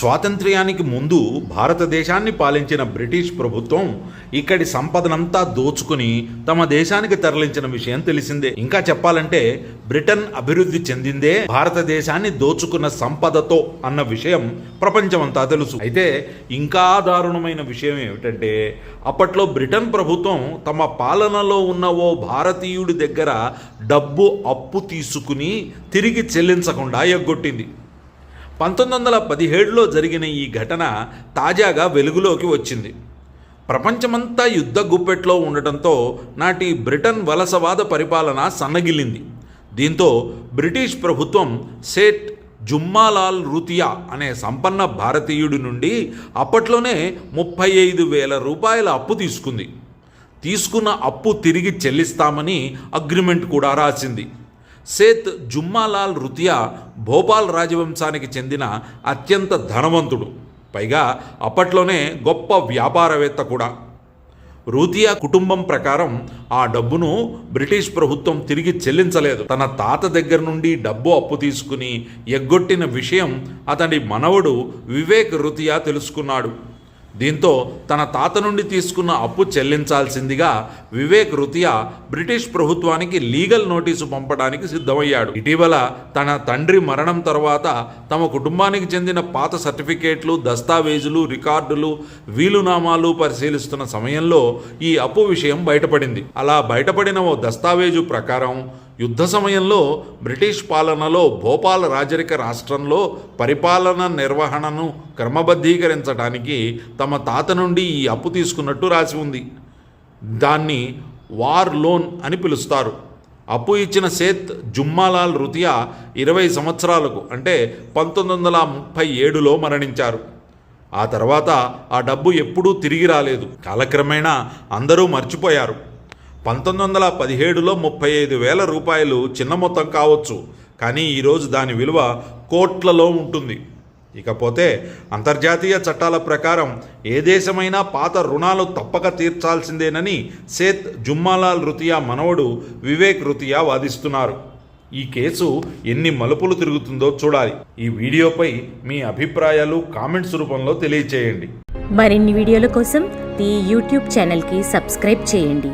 స్వాతంత్ర్యానికి ముందు భారతదేశాన్ని పాలించిన బ్రిటిష్ ప్రభుత్వం ఇక్కడి సంపదనంతా దోచుకుని తమ దేశానికి తరలించిన విషయం తెలిసిందే. ఇంకా చెప్పాలంటే బ్రిటన్ అభివృద్ధి చెందిందే భారతదేశాన్ని దోచుకున్న సంపదతో అన్న విషయం ప్రపంచమంతా తెలుసు. అయితే ఇంకా దారుణమైన విషయం ఏమిటంటే అప్పట్లో బ్రిటన్ ప్రభుత్వం తమ పాలనలో ఉన్న ఓ భారతీయుడి దగ్గర డబ్బు అప్పు తీసుకుని తిరిగి చెల్లించకుండా ఎగ్గొట్టింది. 1917లో జరిగిన ఈ ఘటన తాజాగా వెలుగులోకి వచ్చింది. ప్రపంచమంతా యుద్ధ గుప్పెట్లో ఉండటంతో నాటి బ్రిటన్ వలసవాద పరిపాలన సన్నగిల్లింది. దీంతో బ్రిటిష్ ప్రభుత్వం సేట్ జుమ్మాలాల్ రూతియా అనే సంపన్న భారతీయుడి నుండి అప్పట్లోనే 35,000 రూపాయల అప్పు తీసుకుంది. తీసుకున్న అప్పు తిరిగి చెల్లిస్తామని అగ్రిమెంట్ కూడా రాసింది. సేత్ జుమ్మాలాల్ రూతియా భోపాల్ రాజవంశానికి చెందిన అత్యంత ధనవంతుడు, పైగా అప్పట్లోనే గొప్ప వ్యాపారవేత్త కూడా. రూతియా కుటుంబం ప్రకారం ఆ డబ్బును బ్రిటిష్ ప్రభుత్వం తిరిగి చెల్లించలేదు. తన తాత దగ్గర నుండి డబ్బు అప్పు తీసుకుని ఎగ్గొట్టిన విషయం అతడి మనవడు వివేక్ రూతియా తెలుసుకున్నాడు. దీంతో తన తాత నుండి తీసుకున్న అప్పు చెల్లించాల్సిందిగా వివేక్ రూతియా బ్రిటిష్ ప్రభుత్వానికి లీగల్ నోటీసు పంపడానికి సిద్ధమయ్యాడు. ఇటీవల తన తండ్రి మరణం తర్వాత తమ కుటుంబానికి చెందిన పాత సర్టిఫికేట్లు, దస్తావేజులు, రికార్డులు, వీలునామాలు పరిశీలిస్తున్న సమయంలో ఈ అప్పు విషయం బయటపడింది. అలా బయటపడిన ఓ దస్తావేజు ప్రకారం యుద్ధ సమయంలో బ్రిటిష్ పాలనలో భోపాల్ రాజరిక రాష్ట్రంలో పరిపాలన నిర్వహణను క్రమబద్ధీకరించడానికి తమ తాత నుండి ఈ అప్పు తీసుకున్నట్టు రాసి ఉంది. దాన్ని వార్ లోన్ అని పిలుస్తారు. అప్పు ఇచ్చిన సేత్ జుమ్మాలాల్ రూతియా 20 సంవత్సరాలకు అంటే 1937లో మరణించారు. ఆ తర్వాత ఆ డబ్బు ఎప్పుడూ తిరిగి రాలేదు. కాలక్రమేణా అందరూ మర్చిపోయారు. 1917లో 35,000 రూపాయలు చిన్న మొత్తం కావచ్చు, కానీ ఈరోజు దాని విలువ కోట్లలో ఉంటుంది. ఇకపోతే అంతర్జాతీయ చట్టాల ప్రకారం ఏ దేశమైనా పాత రుణాలు తప్పక తీర్చాల్సిందేనని సేత్ జుమ్మాలాల్ రూతియా మనవడు వివేక్ రూతియా వాదిస్తున్నారు. ఈ కేసు ఎన్ని మలుపులు తిరుగుతుందో చూడాలి. ఈ వీడియోపై మీ అభిప్రాయాలు కామెంట్స్ రూపంలో తెలియచేయండి. మరిన్ని వీడియోల కోసం ఈ యూట్యూబ్ ఛానల్కి సబ్స్క్రైబ్ చేయండి.